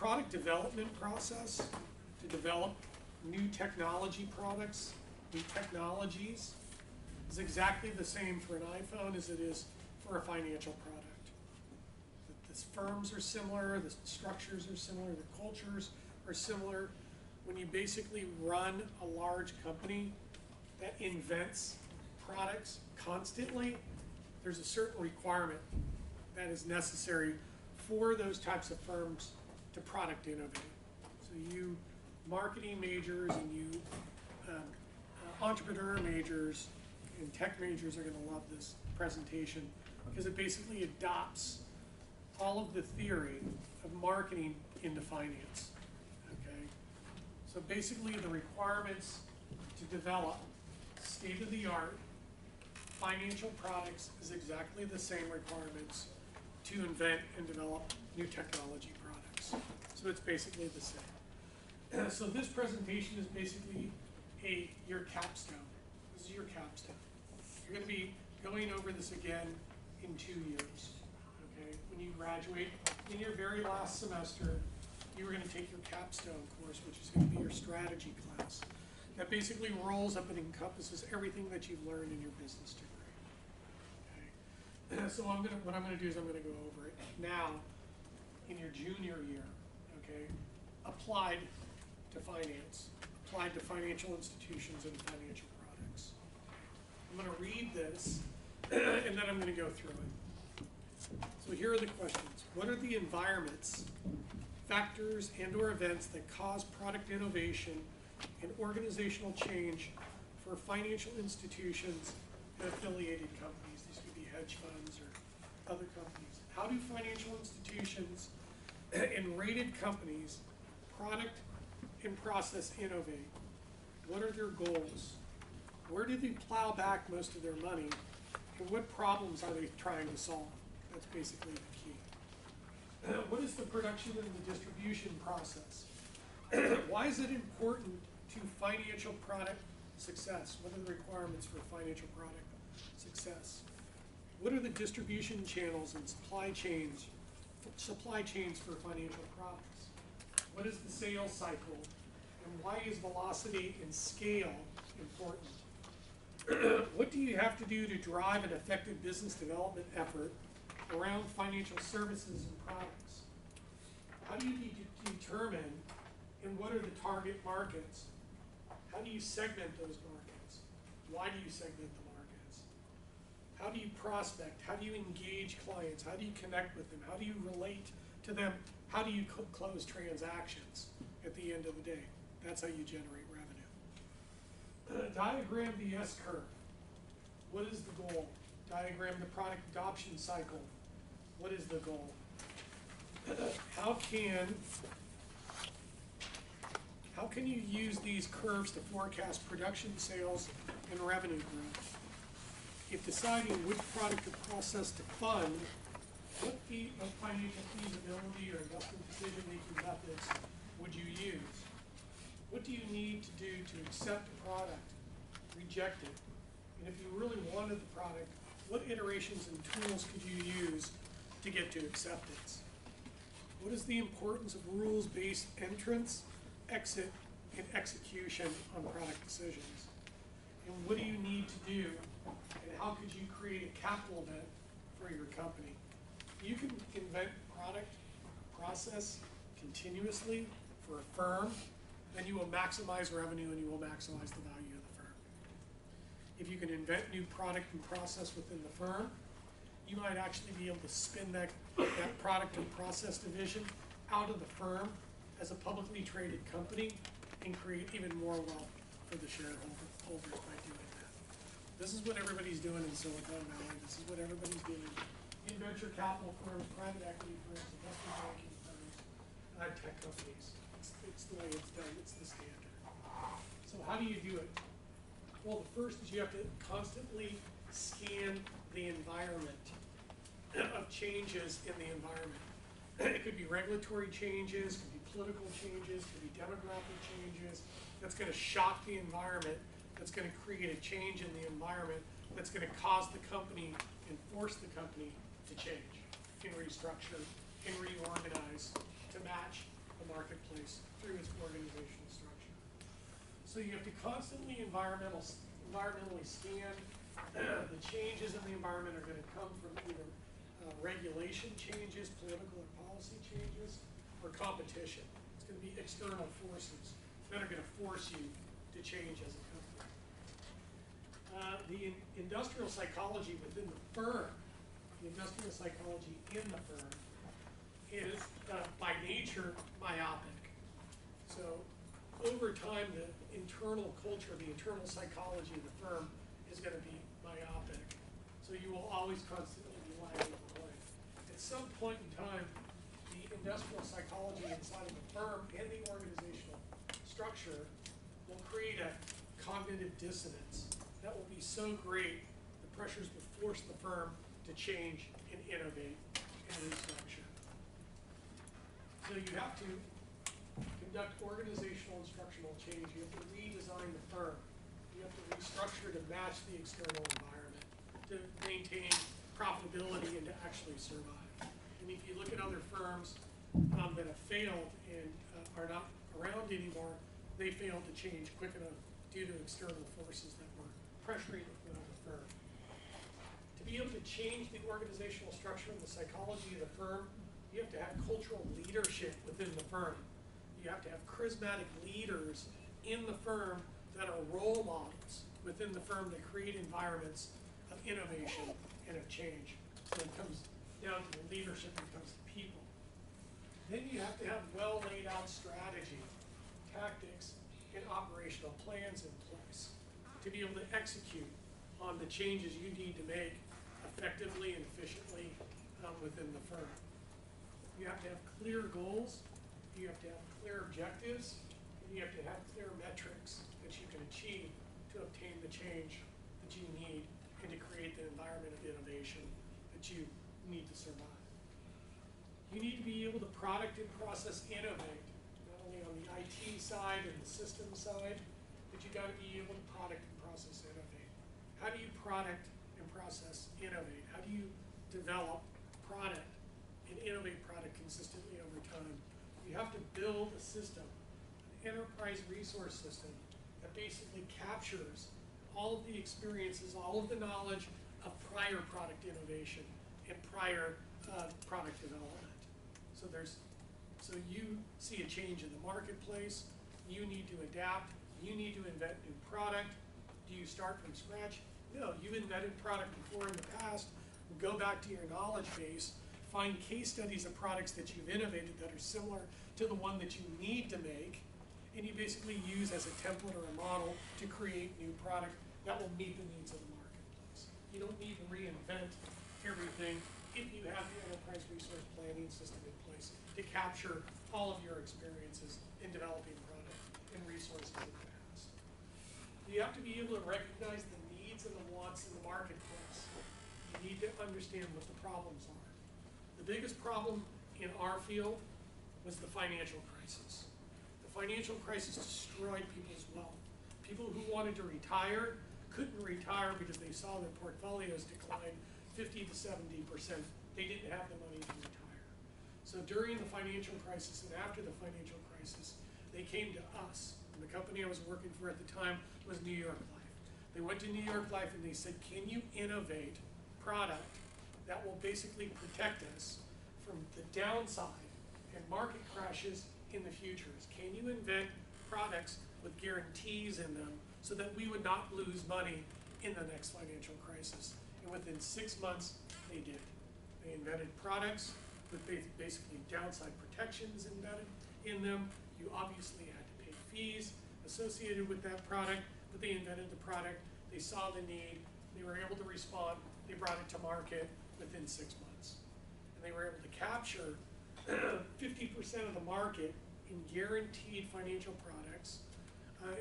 product development process to develop new technology products, new technologies, is exactly the same for an iPhone as it is for a financial product. The firms are similar, the structures are similar, the cultures are similar. When you basically run a large company that invents products constantly, there's a certain requirement that is necessary for those types of firms to product innovate. So you marketing majors and you entrepreneur majors and tech majors are going to love this presentation because it basically adopts all of the theory of marketing into finance. Okay? So basically the requirements to develop state-of-the-art financial products is exactly the same requirements to invent and develop new technology products. So it's basically the same. So this presentation is basically your capstone. This is your capstone. You're going to be going over this again in 2 years. Okay? When you graduate, in your very last semester, you are going to take your capstone course, which is going to be your strategy class. That basically rolls up and encompasses everything that you've learned in your business degree. Okay? So what I'm going to do is I'm going to go over it now in your junior year. Okay? Applied to finance, applied to financial institutions and financial products. I'm going to read this and then I'm going to go through it. So here are the questions. What are the environments, factors, and/or events that cause product innovation and organizational change for financial institutions and affiliated companies? These could be hedge funds or other companies. How do financial institutions and rated companies product and process innovate? What are their goals? Where do they plow back most of their money? And what problems are they trying to solve? That's basically the key. What is the production and the distribution process? Why is it important to financial product success? What are the requirements for financial product success? What are the distribution channels and supply chains for financial products? What is the sales cycle? And why is velocity and scale important? What do you have to do to drive an effective business development effort around financial services and products? How do you determine and what are the target markets? How do you segment those markets? Why do you segment the markets? How do you prospect? How do you engage clients? How do you connect with them? How do you relate to them? How do you close transactions at the end of the day? That's how you generate revenue. Diagram the S-curve. What is the goal? Diagram the product adoption cycle. What is the goal? How can you use these curves to forecast production, sales, and revenue growth? If deciding which product or process to fund, what financial feasibility or investment decision-making methods would you use? What do you need to do to accept a product, reject it? And if you really wanted the product, what iterations and tools could you use to get to acceptance? What is the importance of rules-based entrance, exit, and execution on product decisions? And what do you need to do, and how could you create a capital event for your company? You can invent product, process continuously for a firm, then you will maximize revenue and you will maximize the value of the firm. If you can invent new product and process within the firm, you might actually be able to spin that product and process division out of the firm as a publicly traded company and create even more wealth for the shareholders by doing that. This is what everybody's doing in Silicon Valley. This is what everybody's doing in venture capital firms, private equity firms, investment banking firms, tech companies. It's the way it's done. It's the standard. So how do you do it? Well, the first is you have to constantly scan the environment of changes in the environment. It could be regulatory changes, could be political changes, could be demographic changes. That's going to shock the environment. That's going to create a change in the environment. That's going to cause the company and force the company to change, and restructure, and reorganize to match a the marketplace through its organizational structure. So you have to constantly environmentally scan. The changes in the environment are going to come from either regulation changes, political or policy changes, or competition. It's going to be external forces that are going to force you to change as a company. The industrial psychology within the firm, the industrial psychology in the firm, is by nature myopic. So over time, the internal culture, the internal psychology of the firm is going to be myopic. So you will always constantly be lagging behind. At some point in time, the industrial psychology inside of the firm and the organizational structure will create a cognitive dissonance that will be so great, the pressures will force the firm to change and innovate and restructure. So you have to conduct organizational instructional change. You have to redesign the firm. You have to restructure to match the external environment, to maintain profitability and to actually survive. And if you look at other firms that have failed and are not around anymore, they failed to change quick enough due to external forces that were pressuring the firm. To be able to change the organizational structure and the psychology of the firm, you have to have cultural leadership within the firm. You have to have charismatic leaders in the firm that are role models within the firm that create environments of innovation and of change. So it comes down to the leadership, it comes to people. Then you have to have well laid out strategy, tactics, and operational plans in place to be able to execute on the changes you need to make effectively and efficiently within the firm. You have to have clear goals, you have to have clear objectives, and you have to have clear metrics that you can achieve to obtain the change that you need and to create the environment of innovation that you need to survive. You need to be able to product and process innovate, not only on the IT side and the system side, but you got to be able to product and process innovate. How do you product and process innovate? How do you develop product and innovate product consistently over time? You have to build a system, an enterprise resource system that basically captures all of the experiences, all of the knowledge of prior product innovation and prior product development. So you see a change in the marketplace, you need to adapt, you need to invent new product. Do you start from scratch? No, you've invented product before in the past. Go back to your knowledge base, find case studies of products that you've innovated that are similar to the one that you need to make, and you basically use as a template or a model to create new product that will meet the needs of the marketplace. You don't need to reinvent everything if you have the enterprise resource planning system in place to capture all of your experiences in developing product and resources in the past. You have to be able to recognize the needs and the wants in the marketplace. You need to understand what the problems are. The biggest problem in our field was the financial crisis. The financial crisis destroyed people's wealth. People who wanted to retire couldn't retire because they saw their portfolios decline 50 to 70%. They didn't have the money to retire. So during the financial crisis and after the financial crisis, they came to us. And the company I was working for at the time was New York Life. They went to New York Life and they said, can you innovate product that will basically protect us from the downside and market crashes in the futures? Can you invent products with guarantees in them so that we would not lose money in the next financial crisis? And within 6 months, they did. They invented products with basically downside protections embedded in them. You obviously had to pay fees associated with that product, but they invented the product, they saw the need, they were able to respond, they brought it to market within 6 months. And they were able to capture 50% of the market in guaranteed financial products.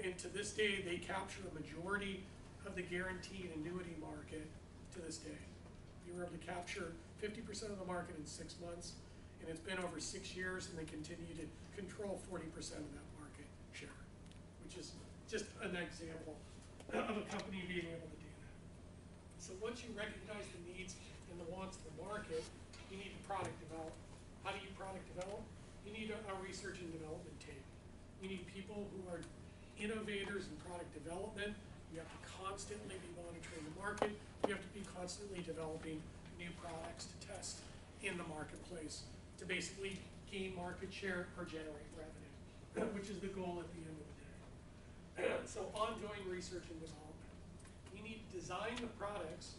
And to this day, they capture a majority of the guaranteed annuity market to this day. They were able to capture 50% of the market in 6 months, and it's been over 6 years, and they continue to control 40% of that market share, which is just an example of a company being able to do that. So once you recognize the needs and the wants of the market, you need to product develop. How do you product develop? You need a research and development team. You need people who are innovators in product development. You have to constantly be monitoring the market. You have to be constantly developing new products to test in the marketplace to basically gain market share or generate revenue, which is the goal at the end of the day. So ongoing research and development. You need to design the products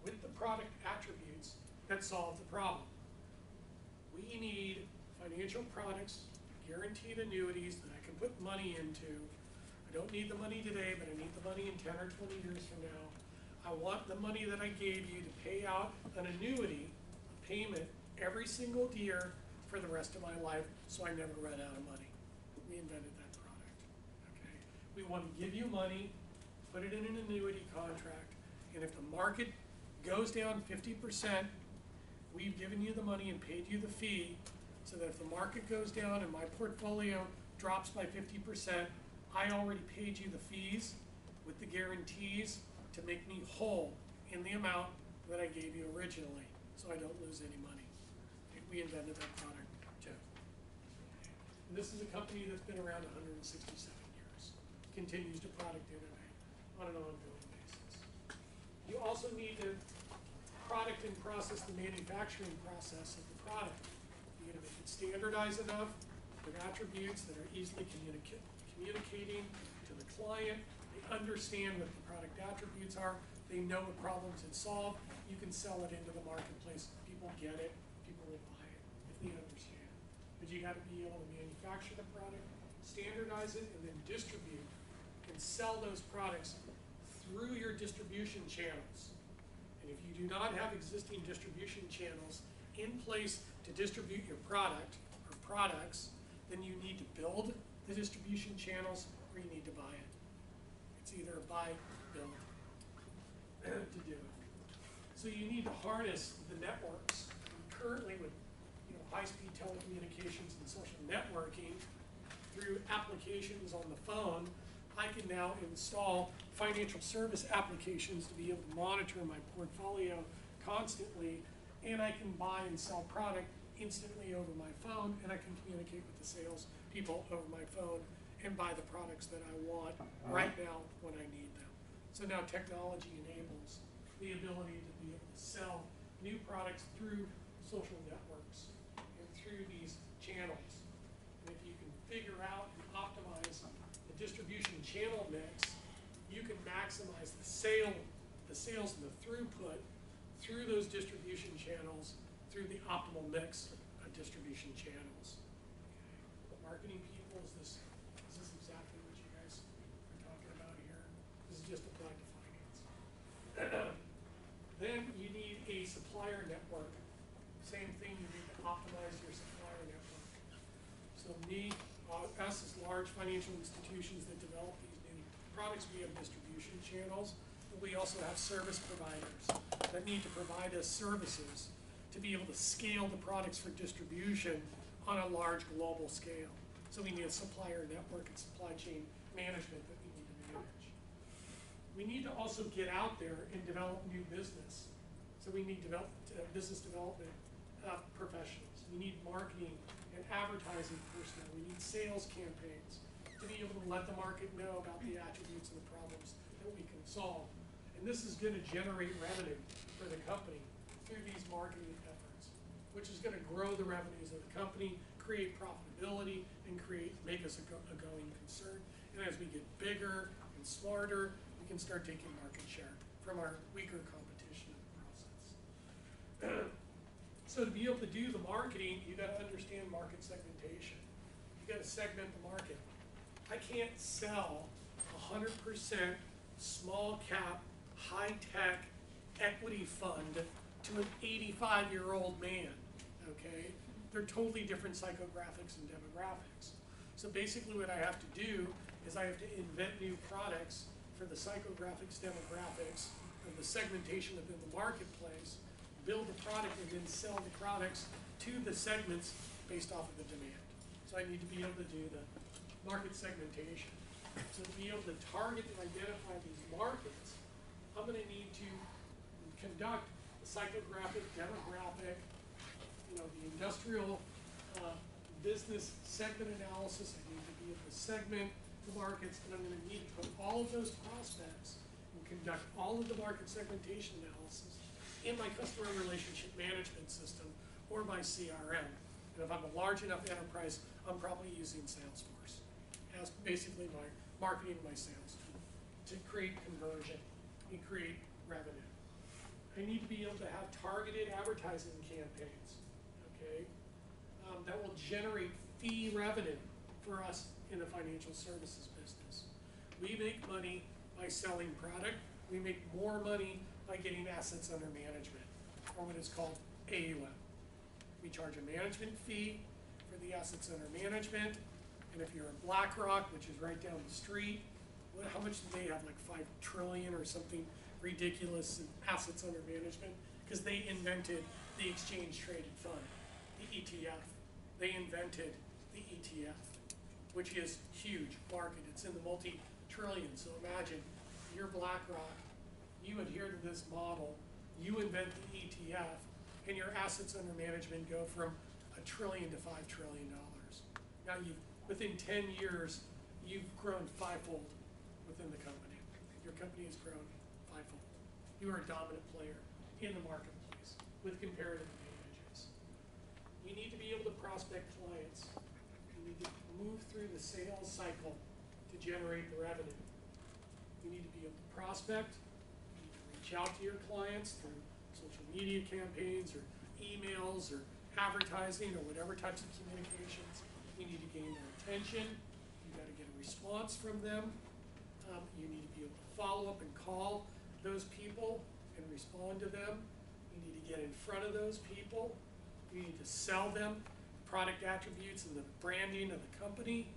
with the product attributes that solve the problem. We need financial products, guaranteed annuities that I can put money into. I don't need the money today, but I need the money in 10 or 20 years from now. I want the money that I gave you to pay out an annuity, a payment, every single year for the rest of my life, so I never run out of money. We invented that product, okay? We want to give you money, put it in an annuity contract, and if the market goes down 50%, we've given you the money and paid you the fee, so that if the market goes down and my portfolio drops by 50%, I already paid you the fees with the guarantees to make me whole in the amount that I gave you originally, so I don't lose any money. We invented that product too. And this is a company that's been around 167 years, continues to product innovate on an ongoing basis. You also need to product and process the manufacturing process of the product. You gotta make it standardized enough with attributes that are easily communicating to the client. They understand what the product attributes are. They know what problems it solves. You can sell it into the marketplace. People get it. People will buy it if they understand. But you got to be able to manufacture the product, standardize it, and then distribute and sell those products through your distribution channels. And if you do not have existing distribution channels in place to distribute your product or products, then you need to build the distribution channels or you need to buy it. It's either a buy, build to do it. So you need to harness the networks. And currently with high-speed telecommunications and social networking, through applications on the phone, I can now install financial service applications to be able to monitor my portfolio constantly, and I can buy and sell product instantly over my phone, and I can communicate with the sales people over my phone and buy the products that I want right now when I need them. So now technology enables the ability to be able to sell new products through social networks and through these channels. And if you can figure out and optimize the distribution channel mix, you can maximize the sales and the throughput through those distribution channels through the optimal mix of distribution channels. Okay. Marketing people, is this exactly what you guys are talking about here? This is just applied to finance. Then you need a supplier network. Same thing, you need to optimize your supplier network. So us as large financial institutions that develop these new products, we have distribution channels, but we also have service providers that need to provide us services to be able to scale the products for distribution on a large global scale. So we need a supplier network and supply chain management that we need to manage. We need to also get out there and develop new business. So we need business development professionals. We need marketing and advertising personnel. We need sales campaigns to be able to let the market know about the attributes and the problems that we can solve. And this is going to generate revenue for the company through these marketing efforts, which is going to grow the revenues of the company, create profitability, and make us a going concern. And as we get bigger and smarter, we can start taking market share from our weaker competition in the process. So to be able to do the marketing, you got to understand market segmentation. You got to segment the market. I can't sell 100% small cap, high tech equity fund to an 85-year-old man, okay? They're totally different psychographics and demographics. So basically what I have to do is I have to invent new products for the psychographics, demographics, and the segmentation within the marketplace, build the product, and then sell the products to the segments based off of the demand. So I need to be able to do the market segmentation. So to be able to target and identify these markets, I'm going to need to conduct the psychographic, demographic, the industrial business segment analysis. I need to be able to segment the markets, and I'm gonna need to put all of those prospects and conduct all of the market segmentation analysis in my customer relationship management system or my CRM. And if I'm a large enough enterprise, I'm probably using Salesforce as basically my marketing, my sales tool to create conversion and create revenue. I need to be able to have targeted advertising campaigns, okay, that will generate fee revenue for us in the financial services business. We make money by selling product. We make more money by getting assets under management, or what is called AUM. We charge a management fee for the assets under management, and if you're a BlackRock, which is right down the street, how much do they have, like 5 trillion or something ridiculous in assets under management? Because they invented the exchange traded fund, the ETF. They invented the ETF, which is huge market. It's in the multi-trillion. So imagine you're BlackRock, you adhere to this model, you invent the ETF, and your assets under management go from $1 trillion to $5 trillion. Now within 10 years, you've grown fivefold within the company. Your company has grown fivefold. You are a dominant player in the marketplace with comparative advantages. You need to be able to prospect clients. You need to move through the sales cycle to generate the revenue. You need to be able to prospect. You need to reach out to your clients through social media campaigns or emails or advertising or whatever types of communications. You need to gain their attention. You got to get a response from them. You need to be able to follow up and call those people and respond to them. You need to get in front of those people. You need to sell them product attributes and the branding of the company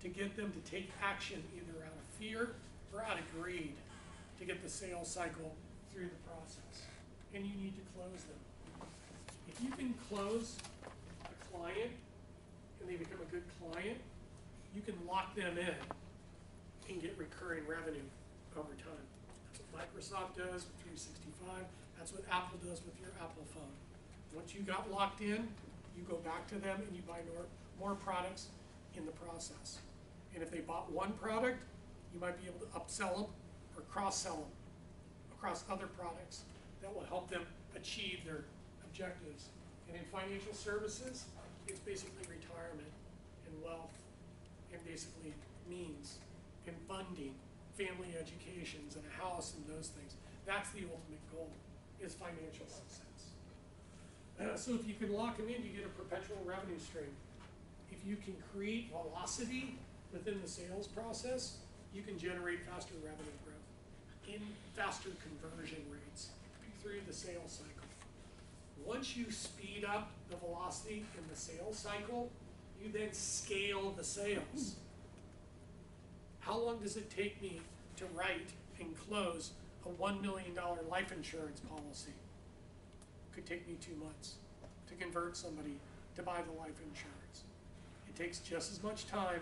to get them to take action either out of fear or out of greed to get the sales cycle through the process. And you need to close them. If you can close a client and they become a good client, you can lock them in and get recurring revenue over time. That's what Microsoft does with 365. That's what Apple does with your Apple phone. Once you got locked in, you go back to them and you buy more products in the process. And if they bought one product, you might be able to upsell them or cross-sell them across other products that will help them achieve their objectives. And in financial services, it's basically retirement and wealth and basically means and funding, family educations and a house and those things. That's the ultimate goal, is financial success. So if you can lock them in, you get a perpetual revenue stream. If you can create velocity within the sales process, you can generate faster revenue growth in faster conversion rates through the sales cycle. Once you speed up the velocity in the sales cycle, you then scale the sales. How long does it take me to write and close a $1 million life insurance policy? Could take me 2 months to convert somebody to buy the life insurance. It takes just as much time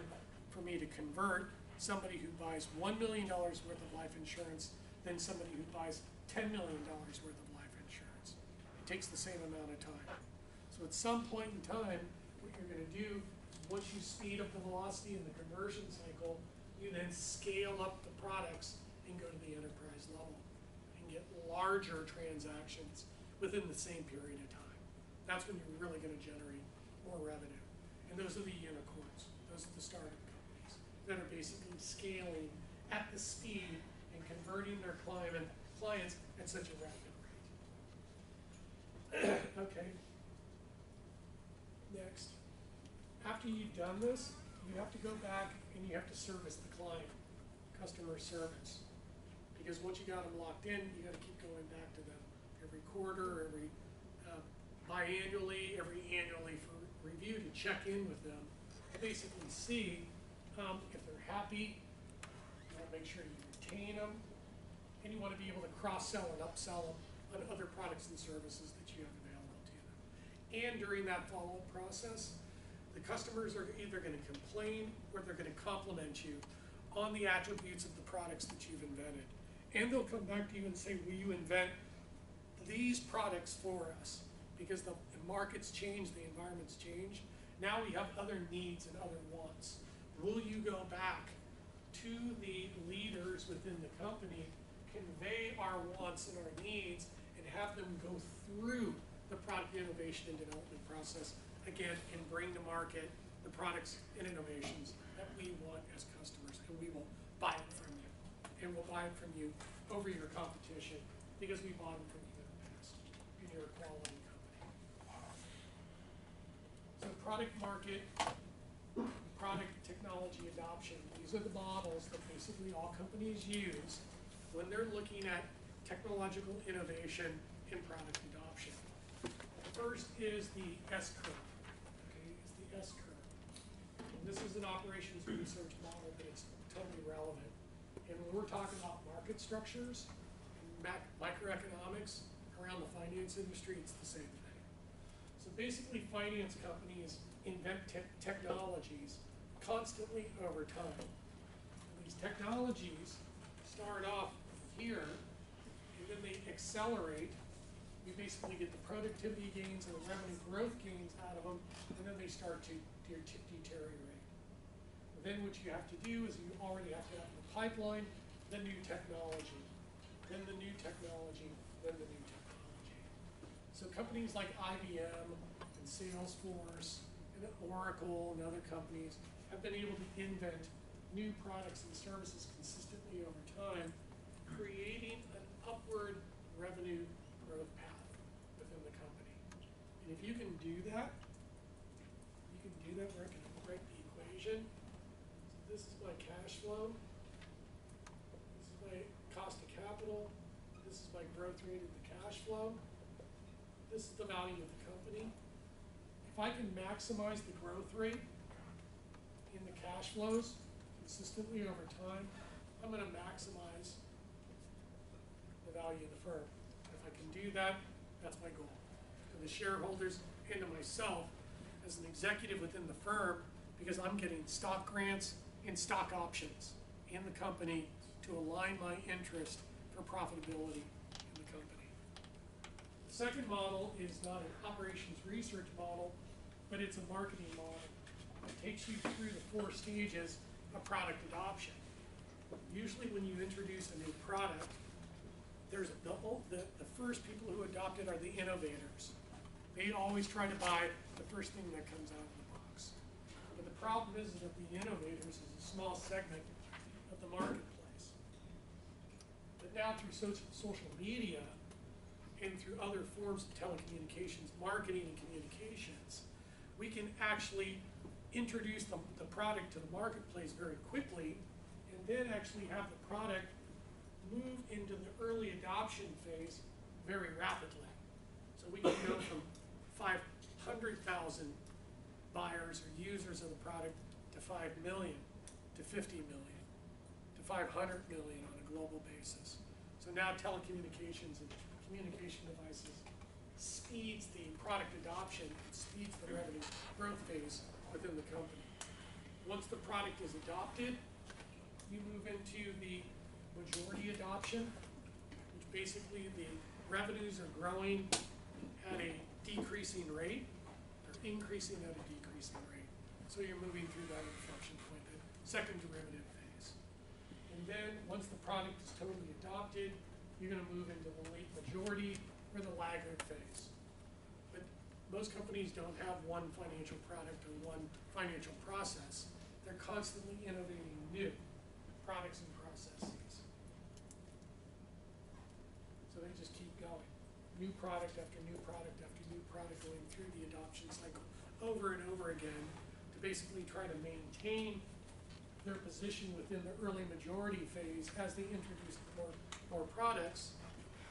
for me to convert somebody who buys $1 million worth of life insurance than somebody who buys $10 million worth of life insurance. It takes the same amount of time. So at some point in time, what you're going to do, once you speed up the velocity in the conversion cycle, you then scale up the products and go to the enterprise level and get larger transactions within the same period of time. That's when you're really going to generate more revenue. And those are the unicorns. Those are the startup companies that are basically scaling at the speed and converting their clients at such a rapid rate. Okay. Next. After you've done this, you have to go back and you have to service the client, customer service. Because once you got them locked in, you got to keep going back to them every quarter, every biannually, every annually for review to check in with them to basically see if they're happy. You want to make sure you retain them, and you want to be able to cross-sell and upsell them on other products and services that you have available to them. And during that follow-up process, the customers are either going to complain or they're going to compliment you on the attributes of the products that you've invented. And they'll come back to you and say, will you invent these products for us? Because the markets change, the environments change, Now we have other needs and other wants. Will you go back to the leaders within the company, convey our wants and our needs, and have them go through the product innovation and development process again, and bring to market the products and innovations that we want as customers, and we will buy it from you. And we'll buy it from you over your competition because we bought them from you in the past, and you're a quality company. So product market, product technology adoption, these are the models that basically all companies use when they're looking at technological innovation and product adoption. First is the S-curve. Okay, is the S-curve. And this is an operations research model, but it's totally relevant. And when we're talking about market structures, microeconomics around the finance industry, it's the same thing. So basically, finance companies invent technologies constantly over time. And these technologies start off here, and then they accelerate. You basically get the productivity gains and the revenue growth gains out of them, and then they start to deteriorate. Then what you have to do is you already have to have in the pipeline the new technology, then the new technology, then the new technology. So companies like IBM and Salesforce and Oracle and other companies have been able to invent new products and services consistently over time, creating an upward revenue growth path within the company. And if you can do that, where I can write the equation. So this is my cash flow. This is my cost of capital. This is my growth rate of the cash flow. This is the value of the company. If I can maximize the growth rate in the cash flows consistently over time, I'm going to maximize the value of the firm. If I can do that, that's my goal. To the shareholders and to myself as an executive within the firm, because I'm getting stock grants and stock options in the company to align my interest for profitability in the company. The second model is not an operations research model, but it's a marketing model. It takes you through the 4 stages of product adoption. Usually when you introduce a new product, there's the first people who adopt it are the innovators. They always try to buy the first thing that comes out of the box. But the problem is that the innovators is a small segment of the marketplace. But now through social media and through other forms of telecommunications, marketing and communications, we can actually introduce the product to the marketplace very quickly, and then actually have the product move into the early adoption phase very rapidly. So we can go from 500,000 buyers or users of the product to 5 million, to 50 million, to 500 million on a global basis. So now telecommunications and communication devices speeds the product adoption, it speeds the revenue growth phase within the company. Once the product is adopted, you move into the majority adoption, which basically the revenues are growing at a decreasing rate, or increasing at a decreasing rate. So you're moving through that inflection point, the second derivative phase. And then once the product is totally adopted, you're going to move into the late majority or the laggard phase. But most companies don't have one financial product or one financial process. They're constantly innovating new products and processes. So they just keep going. New product after new product after new product, going through the adoption cycle over and over again to basically try to maintain their position within the early majority phase as they introduce more products,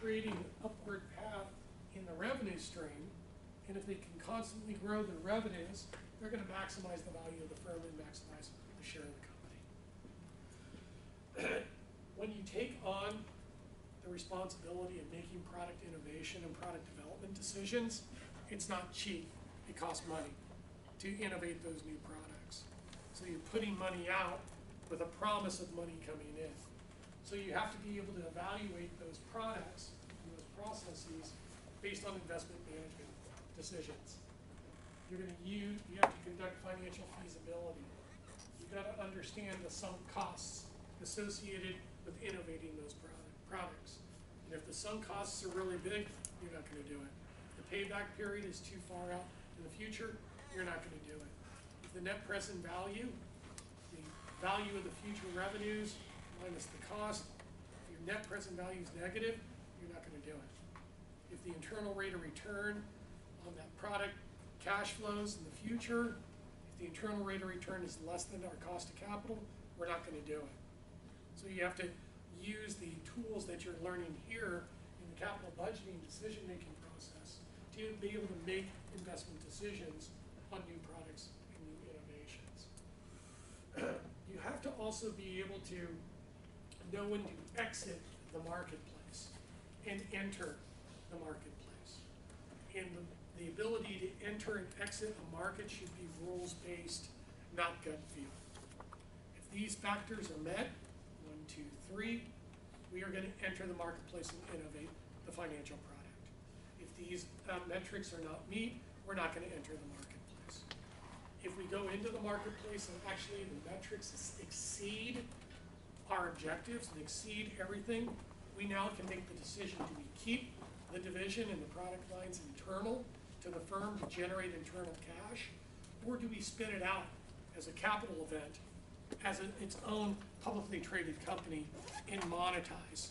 creating an upward path in the revenue stream. And if they can constantly grow their revenues, they're going to maximize the value of the firm and maximize the share of the company. When you take on the responsibility of making product innovation and product development decisions, it's not cheap. It costs money to innovate those new products. So you're putting money out with a promise of money coming in. So you have to be able to evaluate those products and those processes based on investment management decisions. you have to conduct financial feasibility. You've got to understand the sunk costs associated with innovating those products. And if the sunk costs are really big, you're not going to do it. If the payback period is too far out in the future, you're not going to do it. If the net present value, the value of the future revenues minus the cost, if your net present value is negative, you're not going to do it. If the internal rate of return on that product cash flows in the future, if the internal rate of return is less than our cost of capital, we're not going to do it. So you have to use the tools that you're learning here in the capital budgeting decision-making process to be able to make investment decisions on new products and new innovations. You have to also be able to know when to exit the marketplace and enter the marketplace. And the ability to enter and exit a market should be rules-based, not gut feel. If these factors are met, 1, 2, 3, we are going to enter the marketplace and innovate the financial product. If these metrics are not met, we're not going to enter the marketplace. If we go into the marketplace and actually the metrics exceed our objectives and exceed everything, we now can make the decision, do we keep the division and the product lines internal to the firm to generate internal cash, or do we spin it out as a capital event, as its own publicly traded company, and monetize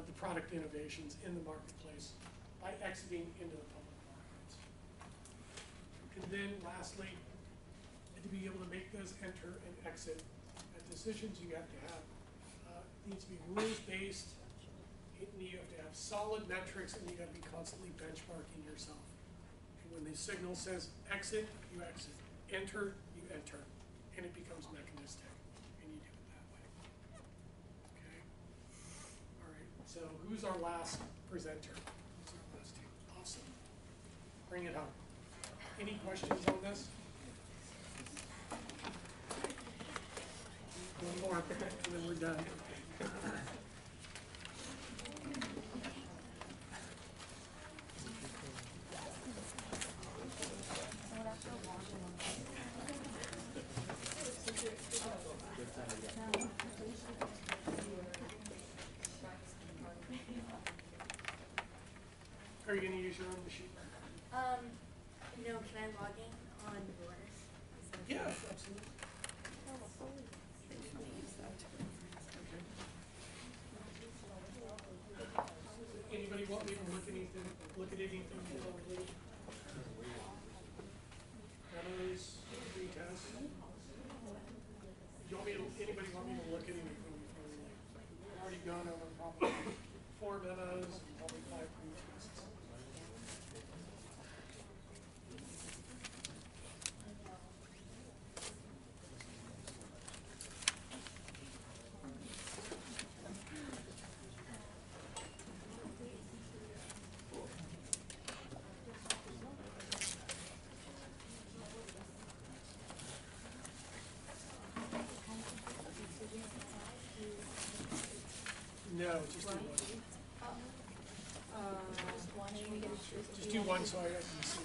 the product innovations in the marketplace by exiting into the public markets? And then lastly, to be able to make those enter and exit decisions you have to have, needs to be rules-based. You have to have solid metrics, and you have to be constantly benchmarking yourself. And when the signal says exit, you exit. Enter, you enter. And it becomes mechanistic, and you do it that way. Okay? All right, so who's our last presenter? Who's our last two? Awesome. Bring it home. Any questions on this? One more, and then we're done. Are you going to use your own machine? No, can I log in on yours? Yeah, absolutely. Anybody want me to look at anything before we leave? Demos, retests? Anybody want me to look at anything before we leave? We've already gone over probably 4 memos and probably 5 retests. No, just do one. Just do one so I can see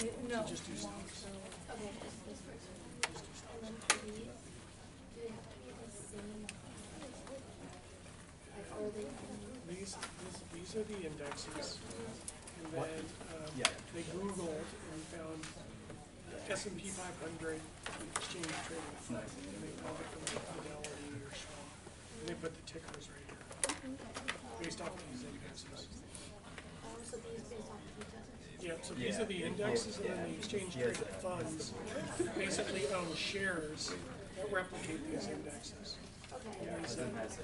it. No. So just do stocks. Okay, this first. And then for these, do they have to be the same? Like, or they These are the indexes. And then they Googled and found S&P 500 exchange traded fund. And they found it from Fidelity or Schwab. And they put the tickers right here. Based off of these indexes. Oh, so these based off of each other? Yeah, so these are the indexes, and then the exchange traded funds basically own shares that replicate these indexes. Okay. And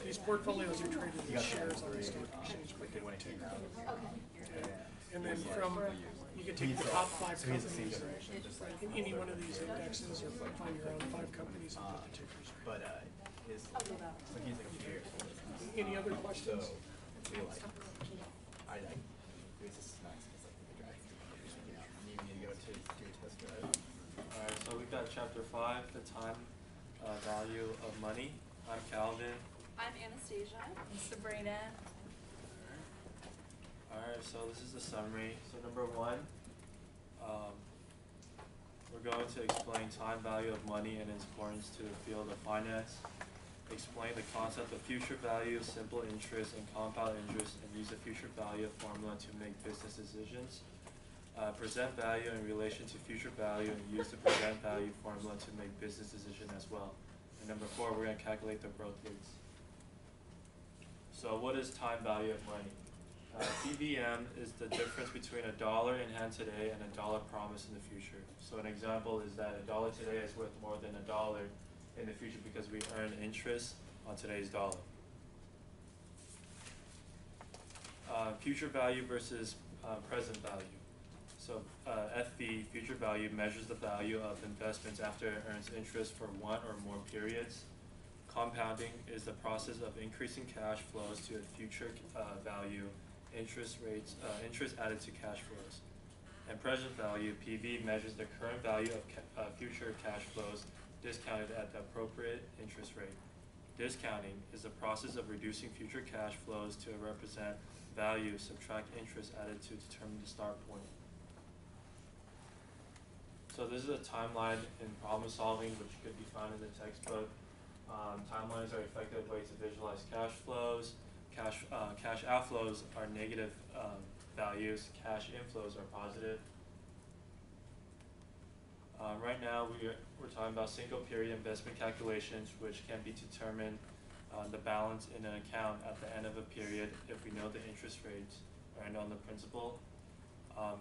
these portfolios are traded as shares on the stock exchange. Okay. And then you can take the top 5 companies in any one of these indexes, or find your own 5 companies and put the tickers right. Any other questions? Alright, so we've got chapter 5, the time value of money. I'm Calvin. I'm Anastasia. I'm Sabrina. Alright, so this is the summary. So number 1, going to explain time value of money and its importance to the field of finance, explain the concept of future value, simple interest, and compound interest, and use the future value formula to make business decisions. Present value in relation to future value and use the present value formula to make business decisions as well. And number 4, we're going to calculate the growth rates. So what is time value of money? TVM is the difference between $1 in hand today and $1 promised in the future. So an example is that $1 today is worth more than $1 in the future because we earn interest on today's dollar. Future value versus present value. So FV, future value, measures the value of investments after it earns interest for one or more periods. Compounding is the process of increasing cash flows to a future value, interest added to cash flows. And present value, PV, measures the current value of future cash flows discounted at the appropriate interest rate. Discounting is the process of reducing future cash flows to represent value, subtract interest added to determine the start point. So this is a timeline in problem solving which could be found in the textbook. Timelines are effective way to visualize cash flows. Cash outflows are negative values. Cash inflows are positive. Right now we're talking about single period investment calculations, which can be determined the balance in an account at the end of a period if we know the interest rates earned on the principal.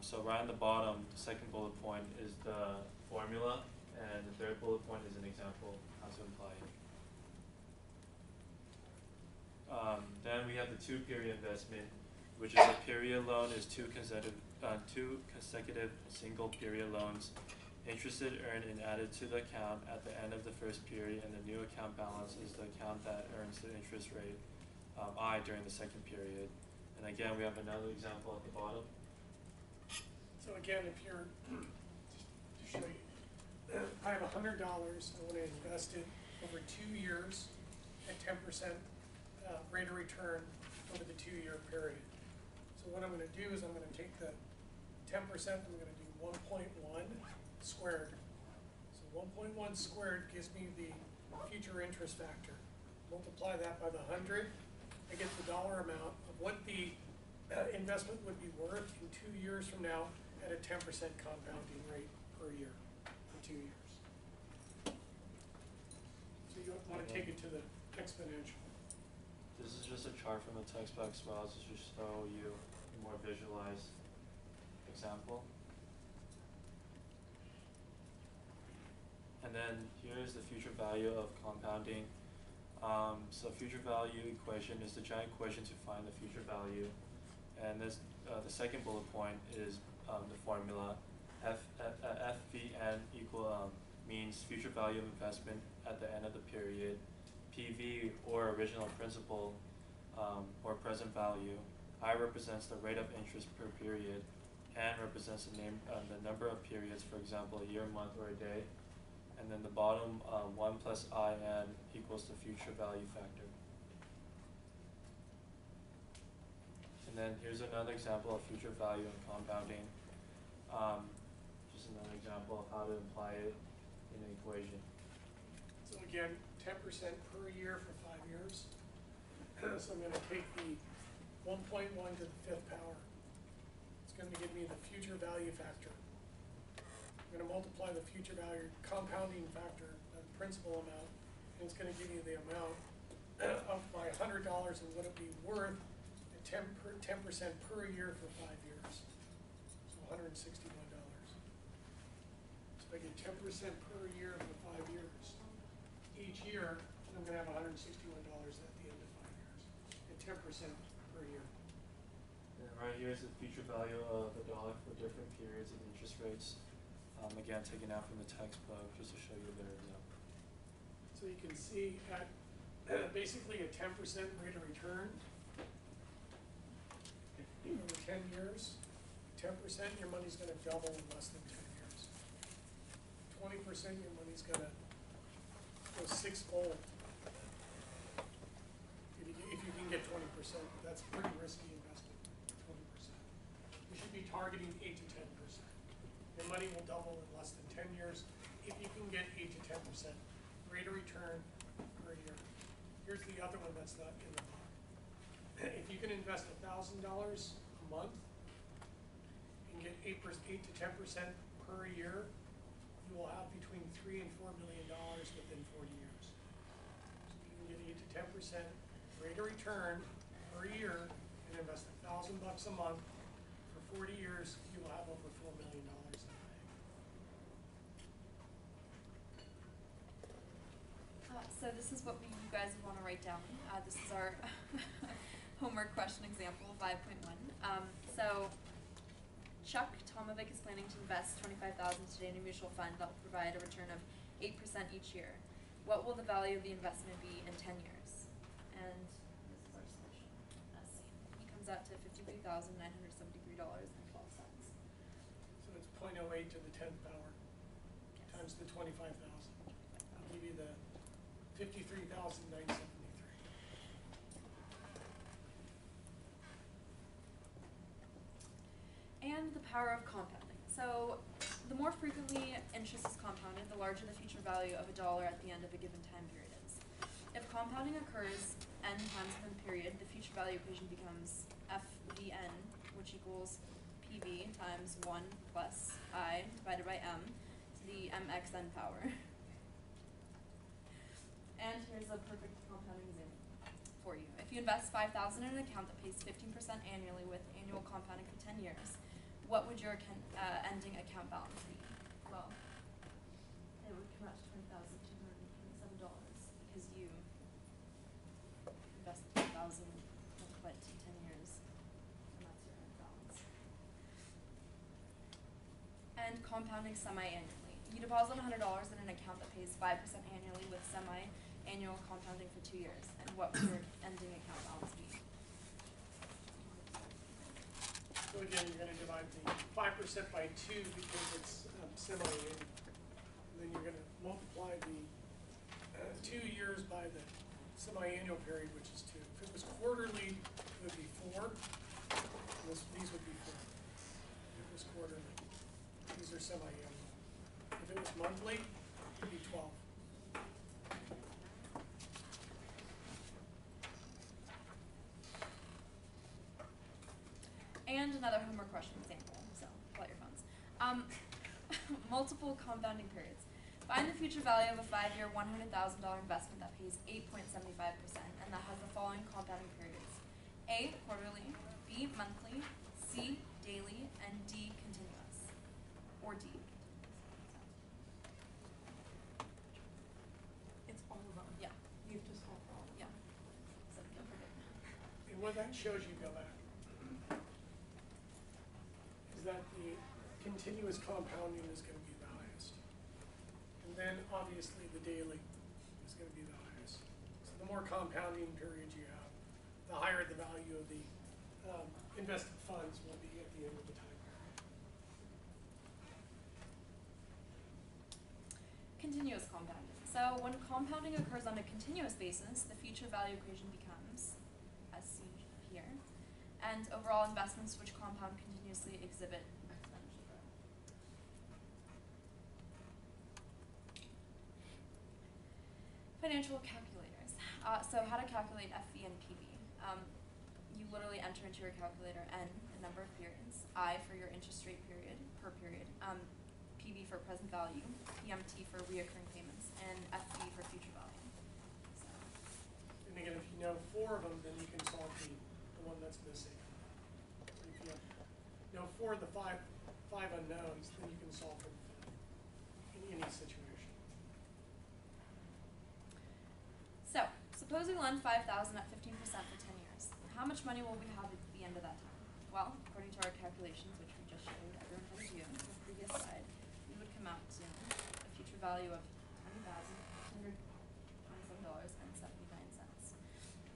So right on the bottom, the second bullet point is the formula, and the third bullet point is an example how to apply it. Then we have the 2-period investment, which is a period loan is two consecutive single period loans. Interest earned and added to the account at the end of the first period, and the new account balance is the account that earns the interest rate I during the second period. And again, we have another example at the bottom. So again, if you're, just to show you, I have $100, I want to invest it over 2 years at 10% rate of return over the 2-year period. So what I'm going to do is I'm going to take the 10%, I'm going to do 1.1 squared. So 1.1 squared gives me the future interest factor. Multiply that by the 100, I get the dollar amount of what the investment would be worth in 2 years from now at a 10% compounding rate per year for 2 years. So you want to take it to the exponential. This is just a chart from the textbook as well, to just show you a more visualized example. And then here's the future value of compounding. So future value equation is the giant equation to find the future value. And this, the second bullet point is the formula. FVN means future value of investment at the end of the period. PV, or original principal, or present value. I represents the rate of interest per period. N represents the number of periods, for example, a year, month, or a day. And then the bottom, 1 plus IN equals the future value factor. And then here's another example of future value and compounding. Just another example of how to apply it in an equation. So again, 10% per year for 5 years. So I'm going to take the 1.1 to the 5th power. It's going to give me the future value factor. I'm going to multiply the future value compounding factor, the principal amount, and it's going to give you the amount of my $100 and what it would be worth at 10% per year for 5 years. So $161. So if I get 10% per year for 5 years, each year I'm going to have $161 at the end of 5 years, at 10% per year. And right here is the future value of $1 for different periods and interest rates. Again, taken out from the textbook just to show you a better example. So you can see at basically a 10% rate of return over 10 years, 10% your money's going to double in less than 10 years. 20% your money's going to go 6-fold. If you can get 20%, that's pretty risky investment, 20%. You should be targeting 8 to 10%. Your money will double in less than 10 years, can get 8 to 10% rate of return per year. Here's the other one that's not in the book. If you can invest $1,000 a month and get 8 to 10% per year, you will have between $3 and $4 million within 40 years. So you can get 8 to 10% rate of return per year and invest $1,000 a month. For 40 years, you will have over $4 million in the bank. So this is what you guys want to write down. This is our homework question example, 5.1. So Chuck Tomovic is planning to invest $25,000 today in a mutual fund that will provide a return of 8% each year. What will the value of the investment be in 10 years? And this is our solution. He comes out to $53,973.12. So it's 0.08 to the 10th power times the 25,000. I'll give you the 53,973. And the power of compounding. So the more frequently interest is compounded, the larger the future value of $1 at the end of a given time period is. If compounding occurs n times within the period, the future value equation becomes FVN, which equals PV times 1 plus I divided by M to the MXN power. And here's a perfect compounding example for you. If you invest $5,000 in an account that pays 15% annually with annual compounding for 10 years, what would your ending account balance be? Well, it would come out to $20,227 because you invested $5,000 in 10 years, and that's your end balance. And compounding semi-annually. You deposit $100 in an account that pays 5% annually with semi-annual compounding for 2 years, and what would your ending account balance be? So again, you're going to divide the 5% by 2 because it's semi-annual. And then you're going to multiply the 2 years by the semi-annual period, which is 2. If it was quarterly, it would be 4. These would be 4. If it was quarterly. These are semi-annual. If it was monthly, it would be 12. And another homework question example, so pull out your phones. Multiple compounding periods. Find the future value of a 5-year, $100,000 investment that pays 8.75% and that has the following compounding periods. A, quarterly, B, monthly, C, daily, and D, continuous. Or D. It's all of them. Yeah. You have to solve for all of them. Yeah. So don't forget. And what that shows you, go back, is that the continuous compounding is going to be the highest. And then obviously the daily is going to be the highest. So the more compounding periods you have, the higher the value of the invested funds will be at the end of the time period. Continuous compounding. So when compounding occurs on a continuous basis, the future value equation becomes, as seen here, and overall investments which compound continuously exhibit exponential growth. Financial calculators. So how to calculate FV and PV. You literally enter into your calculator N, the number of periods, I for your interest rate period, per period, PV for present value, PMT for reoccurring payments, and FV for future value. So. And again, if you know 4 of them, then you can solve the one that's missing. If you know 4 of the five unknowns, then you can solve for the 5th in any situation. So, suppose we lend $5,000 at 15% for 10 years. How much money will we have at the end of that time? Well, according to our calculations, which we just showed everyone how to do on the previous slide, we would come out to a future value of $20,227.79.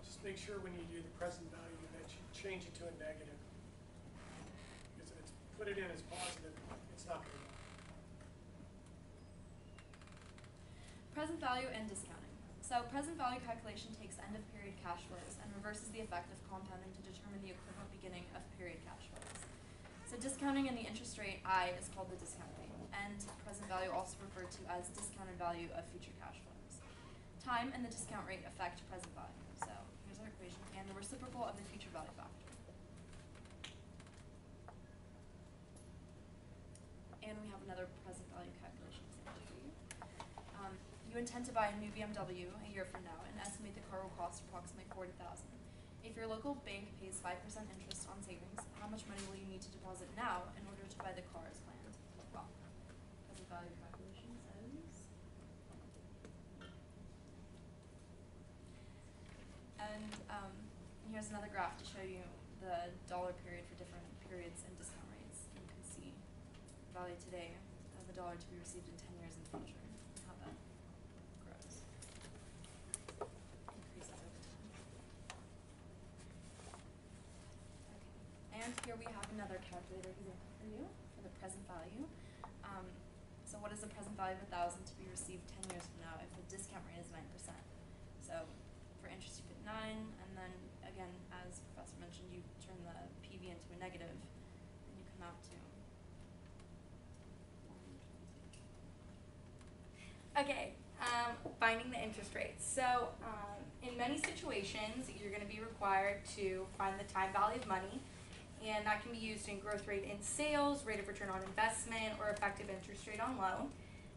Just make sure when you do the present value that you change it to a negative. Because if it's put it in as positive, it's not going to work. Present value and discounting. So present value calculation takes end of period cash flows and reverses the effect of compounding to determine the equivalent beginning of period cash flows. So discounting in the interest rate I is called the discount rate, and and present value, also referred to as discounted value of future cash flows. Time and the discount rate affect present value. So here's our equation and the reciprocal of the future value factor. And we have another present value calculation example for you. You intend to buy a new BMW a year from now and estimate the car will cost approximately $40,000. If your local bank pays 5% interest on savings, how much money will you need to deposit now in order to buy the car as planned? Well, present value calculation says. And here's another graph to show you the dollar period for different periods and discount rates. You can see the value today of the dollar to be received in 10 years in the future, and how that grows, increases over time. Okay, and here we have another calculator example for you for the present value. So what is the present value of 1,000 to be received 10 years from now if the discount rate is 9%? So for interest you put 9, and then again, as Professor mentioned, you turn the PV into a negative, and you come out to 122. Okay, finding the interest rate. So in many situations, you're going to be required to find the time value of money, and that can be used in growth rate in sales, rate of return on investment, or effective interest rate on loan.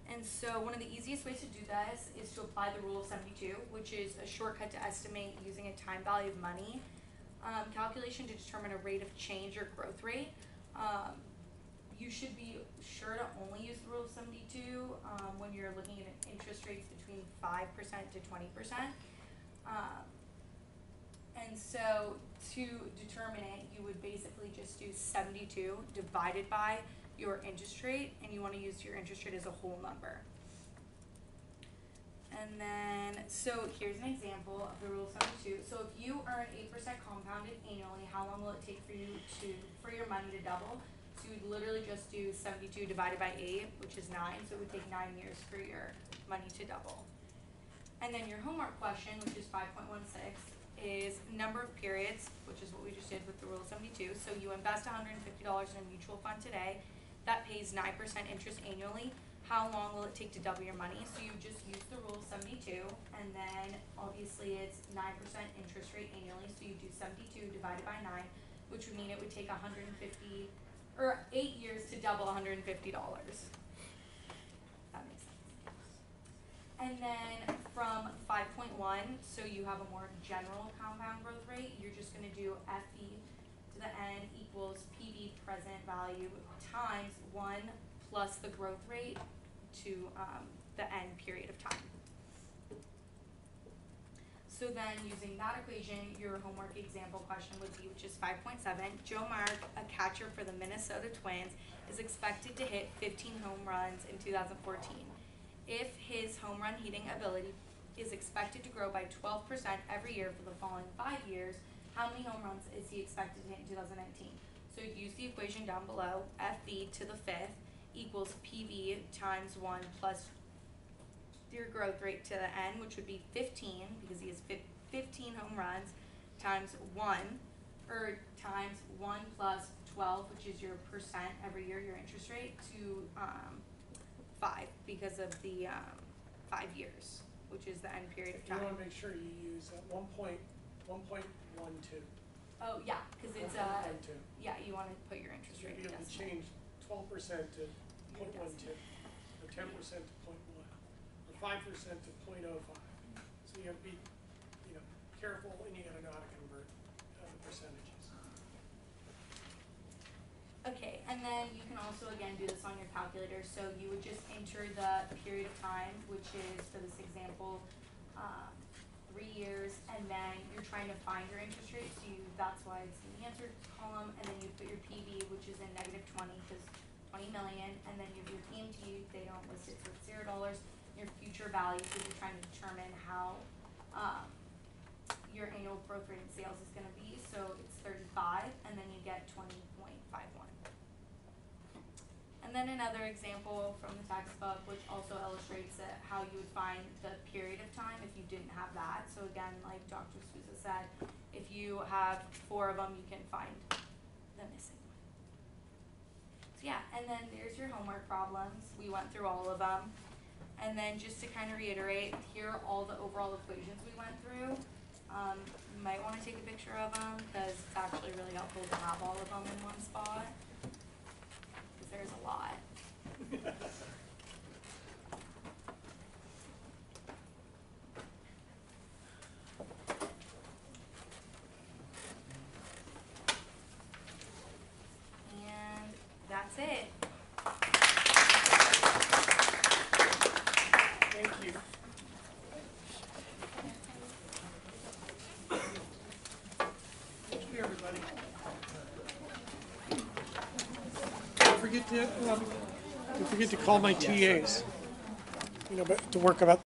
And so one of the easiest ways to do this is to apply the rule of 72, which is a shortcut to estimate using a time value of money calculation to determine a rate of change or growth rate. You should be sure to only use the rule of 72 when you're looking at interest rates between 5% to 20%. And so to determine it, you would basically just do 72 divided by your interest rate, and you want to use your interest rate as a whole number. And then, so here's an example of the rule of 72. So if you earn 8% compounded annually, how long will it take for your money to double? So you would literally just do 72 divided by 8, which is 9, so it would take 9 years for your money to double. And then your homework question, which is 5.16, is number of periods, which is what we just did with the rule of 72. So you invest $150 in a mutual fund today. That pays 9% interest annually. How long will it take to double your money? So you just use the rule of 72, and then obviously it's 9% interest rate annually. So you do 72 divided by 9, which would mean it would take 8 years to double $150. That makes sense. And then from 5.1, so you have a more general compound growth rate. You're just going to do FE to the N equals PV present value times 1 plus the growth rate to the N period of time. So then using that equation, your homework example question would be, which is 5.7, Joe Mark, a catcher for the Minnesota Twins, is expected to hit 15 home runs in 2014. If his home run hitting ability is expected to grow by 12% every year for the following 5 years, how many home runs is he expected to hit in 2019? So use the equation down below, FV to the 5th equals PV times 1 plus your growth rate to the N, which would be 15, because he has 15 home runs, times 1, or times 1 plus 12, which is your percent every year, your interest rate, to 5, because of the 5 years, which is the N period of time. You want to make sure you use 1.12. Oh, yeah, because it's 1.12. yeah, you want to put your interest You'd rate be able to decimal. change 12% to 0.12, or 10% to 0.1, or 5% to 0.05. So you have to be, careful, and you got to know how to convert the percentages. Okay, and then you can also again do this on your calculator. So you would just enter the period of time, which is for this example, 3 years, and then you're trying to find your interest rate. So that's why it's in the answer column, and then you put your PV, which is in -20, because 20 million, and then you have your PMT. They don't list it, so it's $0. Your future value, so you're trying to determine how your annual growth rate in sales is going to be. So it's 35, and then you get 20.51. And then another example from the textbook, which also illustrates how you would find the period of time if you didn't have that. So again, like Dr. Souza said, if you have 4 of them, you can find the missing one. So Yeah, and then there's your homework problems. We went through all of them. And then just to kind of reiterate, here are all the overall equations we went through. You might want to take a picture of them because it's actually really helpful to have all of them in one spot. Because there's a lot. And that's it. Thank you. Thank you, everybody. Don't forget to call my TAs, but to work about